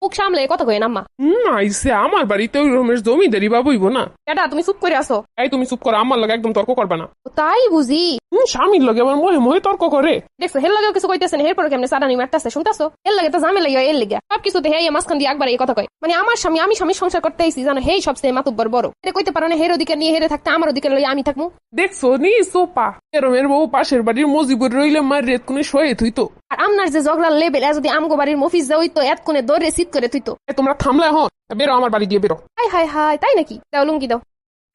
মুখ সামলে কথা কই আম্মা। আইসে আমার বাড়িতে ওই রকমের জমিদারি বাবুইব না। এটা তুমি চুপ করে আসো। এই তুমি চুপ করো, আমার লগে একদম তর্ক করবা না। তাই বুঝি। স্বামীর লগে আমার মহে মহে তর্ক করে। দেখছো হের লাগেও কিছু কইতেছে না, এরপরে কেমনে সাদানি মারতেছে শুনতাছো? এর লাগে তো ঝামেলা এর লিগা সবকিছুতে হে মাঝখান দিয়ে একবার এই কথা কয়। মানে আমার স্বামী, আমি স্বামীর সংসার করতে আইছি জানো, হেই সবচেয়ে মাতুব্বর বড়। এটা কইতে পারো না হের ওদিকে নিয়ে হেরে থাকতে আমার ওদিকে লই আমি থাকবো। দেখছো নি সোপা এরমের বউ পাশের বাড়ির মজিবুর রইলে মার রেত কোনে শয়ে থুইতো। আর আমনার যে ঝগড়ার লেভেল যদি আমগো বাড়ির মফিজ যা হইতো এত কোনে দৌড়ে সিট করে থুইতো। তোমরা থামলে হন, বেরো আমার বাড়ি দিয়ে বেরো। হাই হাই হাই, তাই নাকি? দাও লুঙ্গি দাও।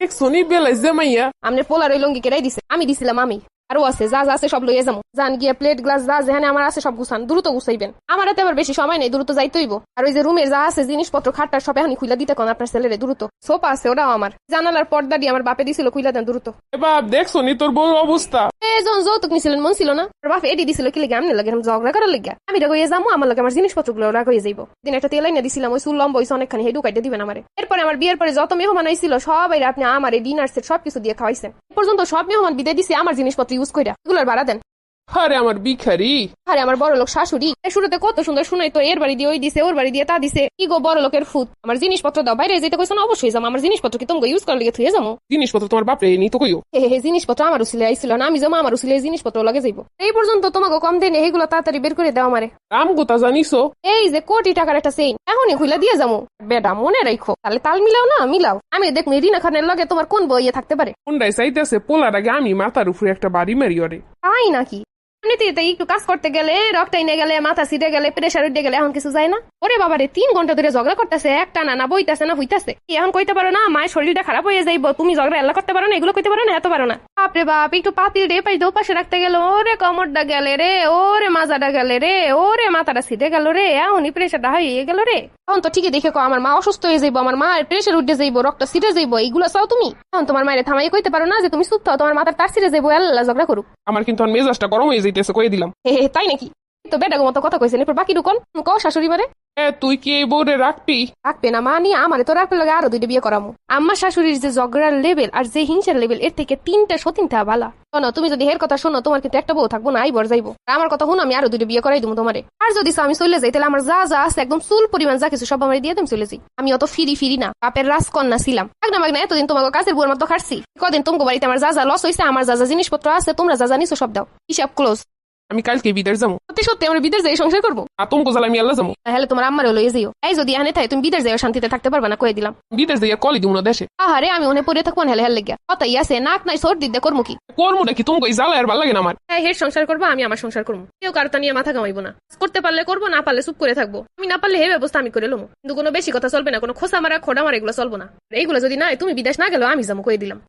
দেখছো নি বেলায় জামাইয়া আমনের পোলার ওই লুঙ্গি কেড়াই দিছে, আমি দিছিলাম আমি। আরো আছে যা যা আছে সব লইয়ে যাবো। জান গিয়ে প্লেট গ্লাস যা যেখানে আমার আছে সব গুছান, দ্রুত গুছাইবেন। আমার হাতে আবার বেশি সময় নেই, দ্রুত যাইতে হইব। আর ওই যে রুমের যা আছে জিনিসপত্র খাটটার সব এখন খুইলা দিতে কোন আপনার ছেলেরে দ্রুত। সোফা আছে ওরাও আমার, জানালার পর্দা দিয়ে আমার বাপে দিছিল, খুইলা দেন দ্রুত। বাপ দেখছো নি তোর বউ অবস্থা। যখন যৌতুক নিছিলেন মন ছিল না, আর বাপ এডি দিছিল কি লেগে আমনে লাগে ঝগড়া করার লেগে। আমি রাগ হয়ে যাবো, আমার লাগে আমার জিনিসপত্র গুলো রাগ হয়ে যাইব। দিন একটা তেল এনে দিছিলাম, ওই চুল লম্বা হইছে অনেকখানি, হেডু কাটে দিবেন আমারে। এরপরে আমার বিয়ের পরে যত মেহমান আইছিল সবাই আপনি আমার এই ডিনার সেট সবকিছু দিয়ে খাওয়াইছেন। এ পর্যন্ত সব মেহমান বিদায় দিছে আমার জিনিসপত্র ইউজ কইরা, এগুলোর ভাড়া দেন। আরে আমার বিখারি, আরে আমার বড় লোক শাশুড়ি শুরুতে কত সুন্দর শুনাই তো, এর বাড়ি দিয়ে ওই দিছে, ওর বাড়ি দিয়ে তা দিছে। কি গো বড় লোকের ফুট, আমার জিনিসপত্র দাও। বাইরে যেতে কইছো না, অবশ্যই যাবো। আমার জিনিসপত্র কি তোমাকে ইউজ করার লিগে থুয়ে যাবো? জিনিসপত্র তোমার বাপরে নি তো কইও। হে জিনিসপত্র আমার উসিলে আইছিল না, আমি যাবো আমার উসিলে জিনিসপত্র লাগে যাইবো। এই পর্যন্ত তোমাকে কম দেয় এগুলো তাড়াতাড়ি বের করে দাও আমারে। রাম গোতা জানিছো এই যে কোটি টাকার একটা চেইন এখনই খুলে দিয়ে যাবো। বেটা মনে রাখো, তাহলে তাল মিলাও না, মিলাও। আমি দেখুন রিনা খানের লগে তোমার কোন বইয়ে থাকতে পারে। কোনটাই চাইতেছে পোলার আগে আমি মাথার উপরে একটা বাড়ি মারি ওরে। তাই নাকি? একটু কাজ করতে গেলে রক্ত এনে গেলে, মাথা সিটে গেলে, প্রেশার উঠে গেলে এখন কিছু যায় না। ওরে বাবারে 3 ঘন্টা ধরে ঝগড়া করতেছে, একটা না বইতাছে না হইতাছে। এখন কইতে পারো না মায়ের শরীরটা খারাপ হয়ে যাইব, তুমি ঝগড়া এল্লা করতে পারো না, এগুলো কইতে পারো না, এত পারো না। বাপরে বাপ, একটু পাতিল রে পাই দো পাশে রাখতে গেল, ওরে কমরটা গেলে রে, ওরে মাজাটা গেলে রে, ওরে মাথাটা সিটে গেল রে, এখনই প্রেশারটা হয়ে গেল রে। এখন তো ঠিকই দেখে আমার মা অসুস্থ হয়ে যাইবো, আমার মায়ের প্রেশার উঠে যাইবো, রক্ত সিটে যাইবো, এইগুলো চাও তুমি? এখন তোমার মায়ের থামাই কইতে পারো না যে তুমি সুস্থ, তোমার মাথার তার সিটে যাইবো, এল্লা ঝগড়া করুক। আমার কিন্তু মেজাজটা গরম হয়ে যাইতেছে, কয়ে দিলাম। তাই নাকি? তো বেটা মতো কথা কইছেন, এরপর বাকি রুকন কও শাশুড়ি মারে। তুই কি এই বউরে রাখবি? রাখবে না মানি, আমারে তো রাখবে লাগে আরো 2টা বিয়ে করামো। আমার শাশুড়ির যে ঝগড়ার লেভেল আর যে হিংসার লেভেল, এর থেকে 3টা সতীনটা ভালা। শোনো, তুমি যদি হের কথা শোনো, তোমার কিন্তু একটা বউ থাকবো না, আইবর যাইবো। আমার কথা শুনো, আমি আরো 2টা বিয়ে করাই দেবো তোমারে। আর যদি আমি চলে যাই, তাহলে আমার যা যা আছে একদম চুল পরিমাণ যা কিছু সব আমার দিয়ে তুমি চলে যাই। আমি অত ফিরি না, বাপের রাজকন্যা ছিলাম। না মাগনা এতদিন তোমাকে কাছের বউর মতো খাচ্ছি। কদিন তোমাকে বাড়িতে আমার যা যা লস হয়েছে, আমার যা যা জিনিসপত্র আছে, তোমরা যা যা নিছো সব দাও, হিসাব ক্লোজ। আমি কালকে বিদেশ যাবো। সত্যি সত্যি আমরা বিদেশ যাই সংসার করবো? আর তুমি কোথায়? আমি আল্লাহ যাবো। তাহলে তোমার আম্মারও লইয়ে যাইও। এই যদি এখানে থাকে তুমি বিদেশ যাইও, শান্তিতে থাকতে পারবে না, কয়ে দিলাম। বিদেশ যাইয়া কলি দিব না দেশে। আহারে আমি ওনে পড়ে থাকবো হেলে হেলে গিয়া কথাই আছে, নাক নাই সর দিতে করবো কি? করবো নাকি? তুমি এই জ্বালা আর ভালো লাগে না আমার। হ্যাঁ হের সংসার করবো, আমি আমার সংসার করবো। কেউ কারোটা নিয়ে মাথা কামাইবো না। করতে পারলে করবো, না পারলে চুপ করে থাকবো। আমি না পারলে হে ব্যবস্থা আমি করে লমো, কিন্তু কোনো বেশি কথা চলবে না, কোনো খোসা মারা খোড়া মারা এগুলো চলবো না। এইগুলো যদি না তুমি বিদেশ না গেলেও আমি যাবো, কয়ে দিলাম।